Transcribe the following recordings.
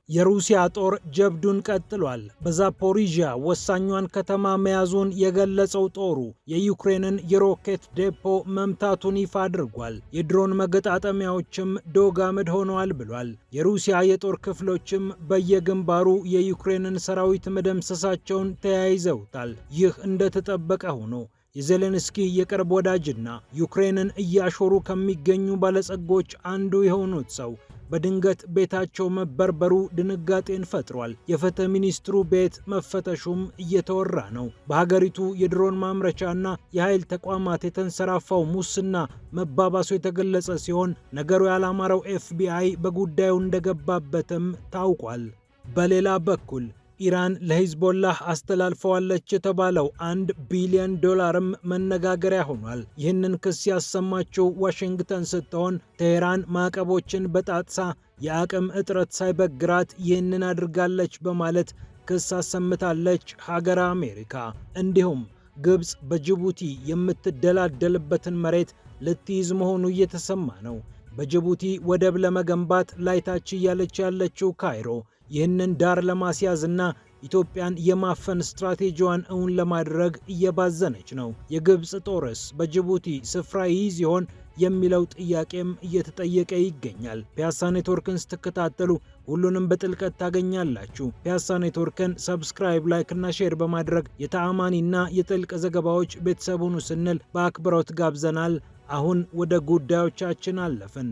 የሩሲያ ጦር ጀብዱን ቀጥሏል። በዛፖሪዥያ ወሳኟን ከተማ መያዙን የገለጸው ጦሩ የዩክሬንን የሮኬት ዴፖ መምታቱን ይፋ አድርጓል። የድሮን መገጣጠሚያዎችም ዶግ አመድ ሆነዋል ብሏል። የሩሲያ የጦር ክፍሎችም በየግንባሩ የዩክሬንን ሰራዊት መደምሰሳቸውን ተያይዘውታል። ይህ እንደተጠበቀ ሆኖ የዜሌንስኪ የቅርብ ወዳጅና ዩክሬንን እያሾሩ ከሚገኙ ባለጸጎች አንዱ የሆኑት ሰው በድንገት ቤታቸው መበርበሩ ድንጋጤን ፈጥሯል። የፍትህ ሚኒስትሩ ቤት መፈተሹም እየተወራ ነው። በሀገሪቱ የድሮን ማምረቻና የኃይል ተቋማት የተንሰራፋው ሙስና መባባሱ የተገለጸ ሲሆን ነገሩ ያላማረው ኤፍቢአይ በጉዳዩ እንደገባበትም ታውቋል። በሌላ በኩል ኢራን ለሂዝቦላህ አስተላልፈዋለች የተባለው $1 ቢሊዮን መነጋገሪያ ሆኗል። ይህንን ክስ ያሰማችው ዋሽንግተን ስትሆን ቴህራን ማዕቀቦችን በጣጥሳ የአቅም እጥረት ሳይበግራት ይህንን አድርጋለች በማለት ክስ አሰምታለች ሀገረ አሜሪካ። እንዲሁም ግብፅ በጅቡቲ የምትደላደልበትን መሬት ልትይዝ መሆኑ እየተሰማ ነው። በጅቡቲ ወደብ ለመገንባት ላይታች እያለች ያለችው ካይሮ ይህንን ዳር ለማስያዝና ኢትዮጵያን የማፈን ስትራቴጂዋን እውን ለማድረግ እየባዘነች ነው። የግብፅ ጦርስ በጅቡቲ ስፍራ ይይዝ ይሆን የሚለው ጥያቄም እየተጠየቀ ይገኛል። ፒያሳ ኔትወርክን ስትከታተሉ ሁሉንም በጥልቀት ታገኛላችሁ። ፒያሳ ኔትወርክን ሰብስክራይብ፣ ላይክ እና ሼር በማድረግ የተአማኒና የጥልቅ ዘገባዎች ቤተሰቡን ስንል በአክብሮት ጋብዘናል። አሁን ወደ ጉዳዮቻችን አለፍን።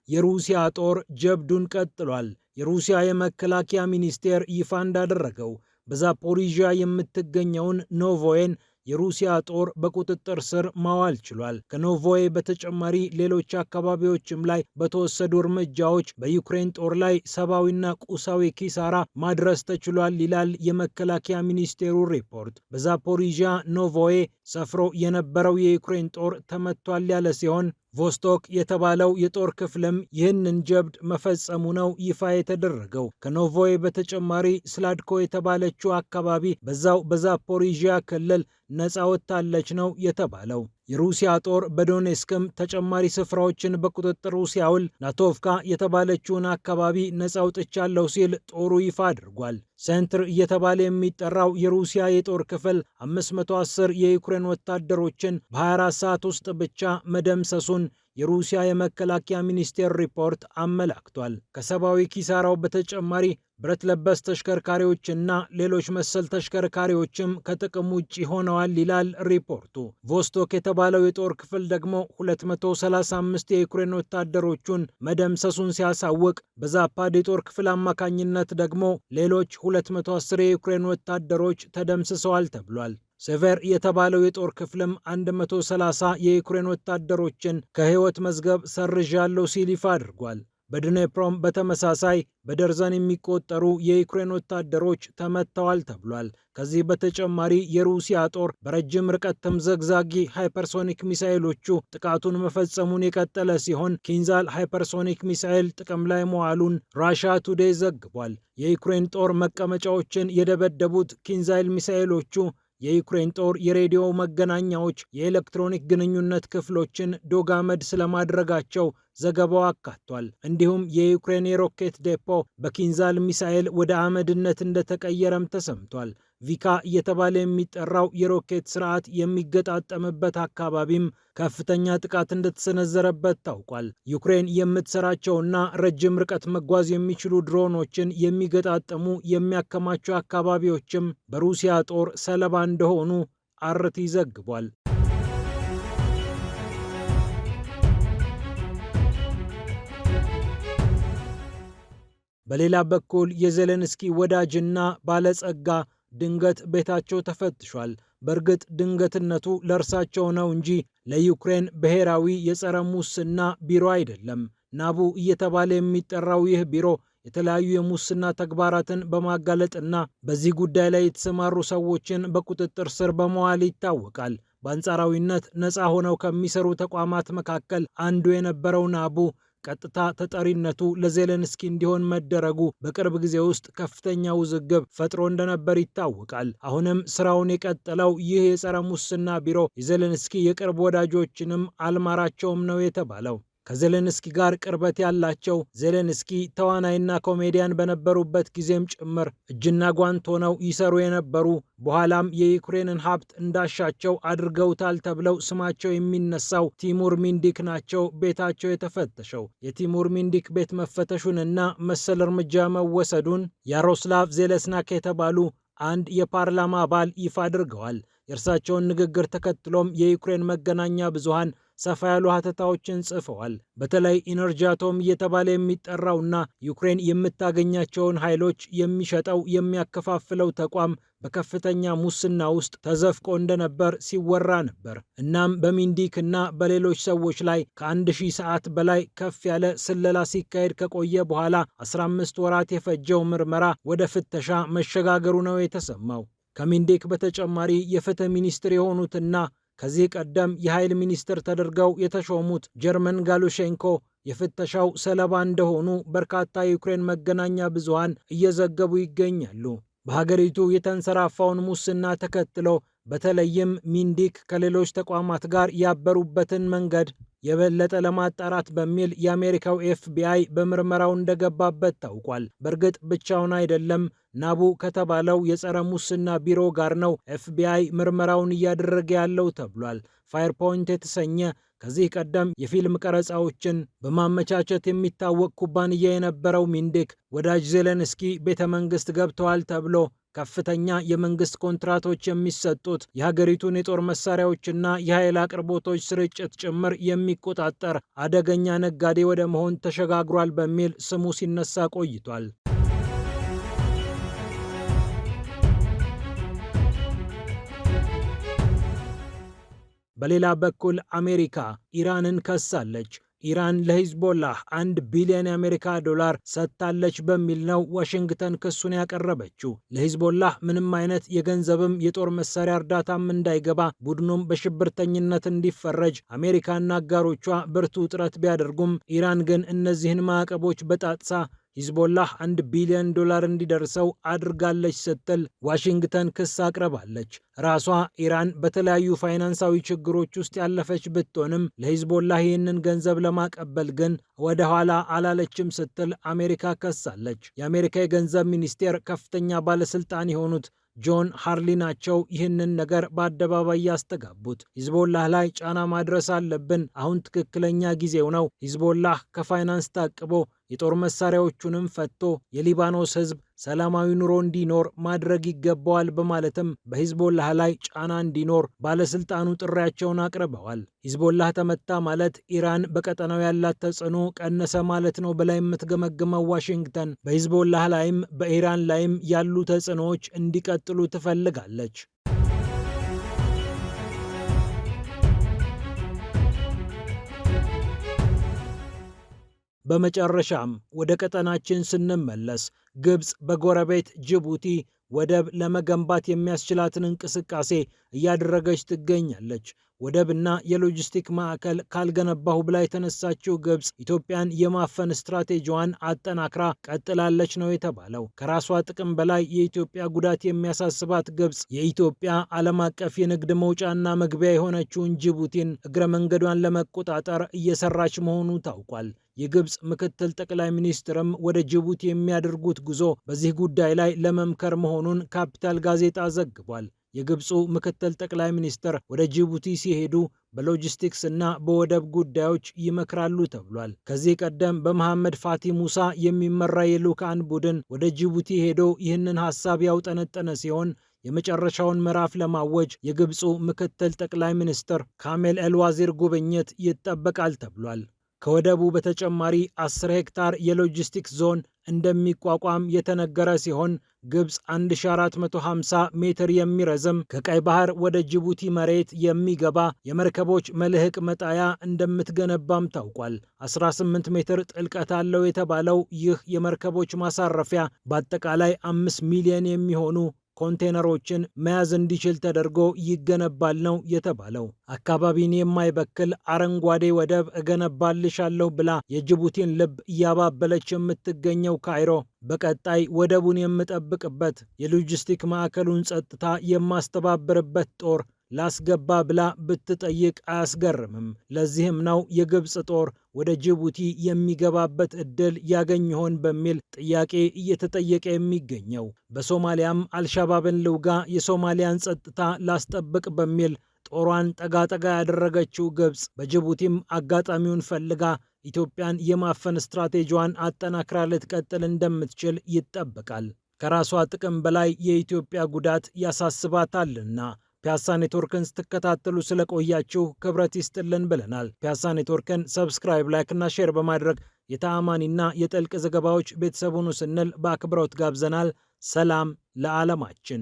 የሩሲያ ጦር ጀብዱን ቀጥሏል። የሩሲያ የመከላከያ ሚኒስቴር ይፋ እንዳደረገው በዛፖሪዥያ የምትገኘውን ኖቮዬን የሩሲያ ጦር በቁጥጥር ስር ማዋል ችሏል። ከኖቮዬ በተጨማሪ ሌሎች አካባቢዎችም ላይ በተወሰዱ እርምጃዎች በዩክሬን ጦር ላይ ሰብአዊና ቁሳዊ ኪሳራ ማድረስ ተችሏል ይላል የመከላከያ ሚኒስቴሩ ሪፖርት። በዛፖሪዥያ ኖቮዬ ሰፍሮ የነበረው የዩክሬን ጦር ተመቷል ያለ ሲሆን ቮስቶክ የተባለው የጦር ክፍልም ይህንን ጀብድ መፈጸሙ ነው ይፋ የተደረገው። ከኖቮዬ በተጨማሪ ስላድኮ የተባለችው አካባቢ በዛው በዛፖሪዥያ ክልል ነፃ ወጥታለች ነው የተባለው። የሩሲያ ጦር በዶኔስክም ተጨማሪ ስፍራዎችን በቁጥጥሩ ሲያውል ናቶቭካ የተባለችውን አካባቢ ነፃ አውጥቻለሁ ሲል ጦሩ ይፋ አድርጓል። ሴንትር እየተባለ የሚጠራው የሩሲያ የጦር ክፍል 510 የዩክሬን ወታደሮችን በ24 ሰዓት ውስጥ ብቻ መደምሰሱን የሩሲያ የመከላከያ ሚኒስቴር ሪፖርት አመላክቷል። ከሰብአዊ ኪሳራው በተጨማሪ ብረት ለበስ ተሽከርካሪዎችና ሌሎች መሰል ተሽከርካሪዎችም ከጥቅም ውጭ ሆነዋል ይላል ሪፖርቱ። ቮስቶክ የተባለው የጦር ክፍል ደግሞ 235 የዩክሬን ወታደሮቹን መደምሰሱን ሲያሳውቅ፣ በዛፓድ የጦር ክፍል አማካኝነት ደግሞ ሌሎች 210 የዩክሬን ወታደሮች ተደምስሰዋል ተብሏል። ሴቨር የተባለው የጦር ክፍልም 130 የዩክሬን ወታደሮችን ከህይወት መዝገብ ሰርዣለሁ ሲል ይፋ አድርጓል። በድኔፕሮም በተመሳሳይ በደርዘን የሚቆጠሩ የዩክሬን ወታደሮች ተመተዋል ተብሏል። ከዚህ በተጨማሪ የሩሲያ ጦር በረጅም ርቀት ተምዘግዛጊ ሃይፐርሶኒክ ሚሳኤሎቹ ጥቃቱን መፈጸሙን የቀጠለ ሲሆን ኪንዛል ሃይፐርሶኒክ ሚሳኤል ጥቅም ላይ መዋሉን ራሻ ቱዴይ ዘግቧል። የዩክሬን ጦር መቀመጫዎችን የደበደቡት ኪንዛይል ሚሳኤሎቹ የዩክሬን ጦር የሬዲዮ መገናኛዎች፣ የኤሌክትሮኒክ ግንኙነት ክፍሎችን ዶግ አመድ ስለማድረጋቸው ዘገባው አካቷል። እንዲሁም የዩክሬን የሮኬት ዴፖ በኪንዛል ሚሳኤል ወደ አመድነት እንደተቀየረም ተሰምቷል። ቪካ እየተባለ የሚጠራው የሮኬት ስርዓት የሚገጣጠምበት አካባቢም ከፍተኛ ጥቃት እንደተሰነዘረበት ታውቋል። ዩክሬን የምትሰራቸውና ረጅም ርቀት መጓዝ የሚችሉ ድሮኖችን የሚገጣጠሙ የሚያከማቸው አካባቢዎችም በሩሲያ ጦር ሰለባ እንደሆኑ አርቲ ዘግቧል። በሌላ በኩል የዜሌንስኪ ወዳጅና ባለጸጋ ድንገት ቤታቸው ተፈትሿል። በእርግጥ ድንገትነቱ ለእርሳቸው ነው እንጂ ለዩክሬን ብሔራዊ የጸረ ሙስና ቢሮ አይደለም። ናቡ እየተባለ የሚጠራው ይህ ቢሮ የተለያዩ የሙስና ተግባራትን በማጋለጥና በዚህ ጉዳይ ላይ የተሰማሩ ሰዎችን በቁጥጥር ስር በመዋል ይታወቃል። በአንጻራዊነት ነፃ ሆነው ከሚሰሩ ተቋማት መካከል አንዱ የነበረው ናቡ ቀጥታ ተጠሪነቱ ለዜሌንስኪ እንዲሆን መደረጉ በቅርብ ጊዜ ውስጥ ከፍተኛ ውዝግብ ፈጥሮ እንደነበር ይታወቃል። አሁንም ስራውን የቀጠለው ይህ የጸረ ሙስና ቢሮ የዜሌንስኪ የቅርብ ወዳጆችንም አልማራቸውም ነው የተባለው። ከዜሌንስኪ ጋር ቅርበት ያላቸው ዜሌንስኪ ተዋናይና ኮሜዲያን በነበሩበት ጊዜም ጭምር እጅና ጓንት ሆነው ይሰሩ የነበሩ በኋላም የዩክሬንን ሀብት እንዳሻቸው አድርገውታል ተብለው ስማቸው የሚነሳው ቲሙር ሚንዲክ ናቸው ቤታቸው የተፈተሸው። የቲሙር ሚንዲክ ቤት መፈተሹንና መሰል እርምጃ መወሰዱን ያሮስላቭ ዜሌስናክ የተባሉ አንድ የፓርላማ አባል ይፋ አድርገዋል። የእርሳቸውን ንግግር ተከትሎም የዩክሬን መገናኛ ብዙሃን ሰፋ ያሉ ሀተታዎችን ጽፈዋል። በተለይ ኢነርጂአቶም እየተባለ የሚጠራውና ዩክሬን የምታገኛቸውን ኃይሎች የሚሸጠው የሚያከፋፍለው ተቋም በከፍተኛ ሙስና ውስጥ ተዘፍቆ እንደነበር ሲወራ ነበር። እናም በሚንዲክ እና በሌሎች ሰዎች ላይ ከ1000 ሰዓት በላይ ከፍ ያለ ስለላ ሲካሄድ ከቆየ በኋላ 15 ወራት የፈጀው ምርመራ ወደ ፍተሻ መሸጋገሩ ነው የተሰማው። ከሚንዲክ በተጨማሪ የፍትህ ሚኒስትር የሆኑትና ከዚህ ቀደም የኃይል ሚኒስትር ተደርገው የተሾሙት ጀርመን ጋሉሼንኮ የፍተሻው ሰለባ እንደሆኑ በርካታ የዩክሬን መገናኛ ብዙሃን እየዘገቡ ይገኛሉ። በሀገሪቱ የተንሰራፋውን ሙስና ተከትሎ በተለይም ሚንዲክ ከሌሎች ተቋማት ጋር ያበሩበትን መንገድ የበለጠ ለማጣራት በሚል የአሜሪካው ኤፍቢአይ በምርመራው እንደገባበት ታውቋል። በእርግጥ ብቻውን አይደለም። ናቡ ከተባለው የጸረ ሙስና ቢሮ ጋር ነው ኤፍቢአይ ምርመራውን እያደረገ ያለው ተብሏል። ፋየርፖይንት የተሰኘ ከዚህ ቀደም የፊልም ቀረጻዎችን በማመቻቸት የሚታወቅ ኩባንያ የነበረው ሚንዲክ ወዳጅ ዜሌንስኪ ቤተ መንግስት ገብተዋል ተብሎ ከፍተኛ የመንግስት ኮንትራቶች የሚሰጡት የሀገሪቱን የጦር መሳሪያዎችና የኃይል አቅርቦቶች ስርጭት ጭምር የሚቆጣጠር አደገኛ ነጋዴ ወደ መሆን ተሸጋግሯል በሚል ስሙ ሲነሳ ቆይቷል። በሌላ በኩል አሜሪካ ኢራንን ከሳለች። ኢራን ለሂዝቦላህ 1 ቢሊዮን የአሜሪካ ዶላር ሰጥታለች በሚል ነው ዋሽንግተን ክሱን ያቀረበችው። ለሂዝቦላህ ምንም አይነት የገንዘብም የጦር መሳሪያ እርዳታም እንዳይገባ ቡድኑም በሽብርተኝነት እንዲፈረጅ አሜሪካና አጋሮቿ ብርቱ ጥረት ቢያደርጉም ኢራን ግን እነዚህን ማዕቀቦች በጣጥሳ ሂዝቦላህ 1 ቢሊዮን ዶላር እንዲደርሰው አድርጋለች ስትል ዋሽንግተን ክስ አቅርባለች። ራሷ ኢራን በተለያዩ ፋይናንሳዊ ችግሮች ውስጥ ያለፈች ብትሆንም ለሂዝቦላህ ይህንን ገንዘብ ለማቀበል ግን ወደ ኋላ አላለችም ስትል አሜሪካ ከሳለች። የአሜሪካ የገንዘብ ሚኒስቴር ከፍተኛ ባለስልጣን የሆኑት ጆን ሃርሊ ናቸው ይህንን ነገር በአደባባይ ያስተጋቡት። ሂዝቦላህ ላይ ጫና ማድረስ አለብን፣ አሁን ትክክለኛ ጊዜው ነው፣ ሂዝቦላህ ከፋይናንስ ታቅቦ የጦር መሳሪያዎቹንም ፈቶ የሊባኖስ ሕዝብ ሰላማዊ ኑሮ እንዲኖር ማድረግ ይገባዋል በማለትም በሂዝቦላህ ላይ ጫና እንዲኖር ባለስልጣኑ ጥሪያቸውን አቅርበዋል። ሂዝቦላህ ተመታ ማለት ኢራን በቀጠናው ያላት ተጽዕኖ ቀነሰ ማለት ነው ብላ የምትገመግመው ዋሽንግተን በሂዝቦላህ ላይም በኢራን ላይም ያሉ ተጽዕኖዎች እንዲቀጥሉ ትፈልጋለች። በመጨረሻም ወደ ቀጠናችን ስንመለስ ግብፅ በጎረቤት ጅቡቲ ወደብ ለመገንባት የሚያስችላትን እንቅስቃሴ እያደረገች ትገኛለች። ወደብና የሎጂስቲክ ማዕከል ካልገነባሁ ብላ የተነሳችው ግብፅ ኢትዮጵያን የማፈን ስትራቴጂዋን አጠናክራ ቀጥላለች ነው የተባለው። ከራሷ ጥቅም በላይ የኢትዮጵያ ጉዳት የሚያሳስባት ግብፅ የኢትዮጵያ ዓለም አቀፍ የንግድ መውጫና መግቢያ የሆነችውን ጅቡቲን እግረ መንገዷን ለመቆጣጠር እየሰራች መሆኑ ታውቋል። የግብፅ ምክትል ጠቅላይ ሚኒስትርም ወደ ጅቡቲ የሚያደርጉት ጉዞ በዚህ ጉዳይ ላይ ለመምከር መሆኑን ካፒታል ጋዜጣ ዘግቧል። የግብፁ ምክትል ጠቅላይ ሚኒስትር ወደ ጅቡቲ ሲሄዱ በሎጂስቲክስ እና በወደብ ጉዳዮች ይመክራሉ ተብሏል። ከዚህ ቀደም በመሐመድ ፋቲ ሙሳ የሚመራ የልዑካን ቡድን ወደ ጅቡቲ ሄዶ ይህንን ሐሳብ ያውጠነጠነ ሲሆን የመጨረሻውን ምዕራፍ ለማወጅ የግብፁ ምክትል ጠቅላይ ሚኒስትር ካሜል ኤልዋዚር ጉብኝት ይጠበቃል ተብሏል። ከወደቡ በተጨማሪ 10 ሄክታር የሎጂስቲክስ ዞን እንደሚቋቋም የተነገረ ሲሆን ግብፅ 1450 ሜትር የሚረዝም ከቀይ ባህር ወደ ጅቡቲ መሬት የሚገባ የመርከቦች መልህቅ መጣያ እንደምትገነባም ታውቋል። 18 ሜትር ጥልቀት አለው የተባለው ይህ የመርከቦች ማሳረፊያ በአጠቃላይ 5 ሚሊዮን የሚሆኑ ኮንቴነሮችን መያዝ እንዲችል ተደርጎ ይገነባል ነው የተባለው። አካባቢን የማይበክል አረንጓዴ ወደብ እገነባልሻለሁ ብላ የጅቡቲን ልብ እያባበለች የምትገኘው ካይሮ በቀጣይ ወደቡን የምጠብቅበት የሎጂስቲክ ማዕከሉን ጸጥታ የማስተባብርበት ጦር ላስገባ ብላ ብትጠይቅ አያስገርምም። ለዚህም ነው የግብፅ ጦር ወደ ጅቡቲ የሚገባበት እድል ያገኝ ይሆን በሚል ጥያቄ እየተጠየቀ የሚገኘው። በሶማሊያም አልሻባብን ልውጋ፣ የሶማሊያን ጸጥታ ላስጠብቅ በሚል ጦሯን ጠጋጠጋ ያደረገችው ግብፅ በጅቡቲም አጋጣሚውን ፈልጋ ኢትዮጵያን የማፈን ስትራቴጂዋን አጠናክራ ልትቀጥል እንደምትችል ይጠበቃል። ከራሷ ጥቅም በላይ የኢትዮጵያ ጉዳት ያሳስባታልና። ፒያሳ ኔትወርክን ስትከታተሉ ስለቆያችሁ ክብረት ይስጥልን ብለናል። ፒያሳ ኔትወርክን ሰብስክራይብ፣ ላይክ እና ሼር በማድረግ የተአማኒና የጥልቅ ዘገባዎች ቤተሰቡን ስንል በአክብሮት ጋብዘናል። ሰላም ለዓለማችን።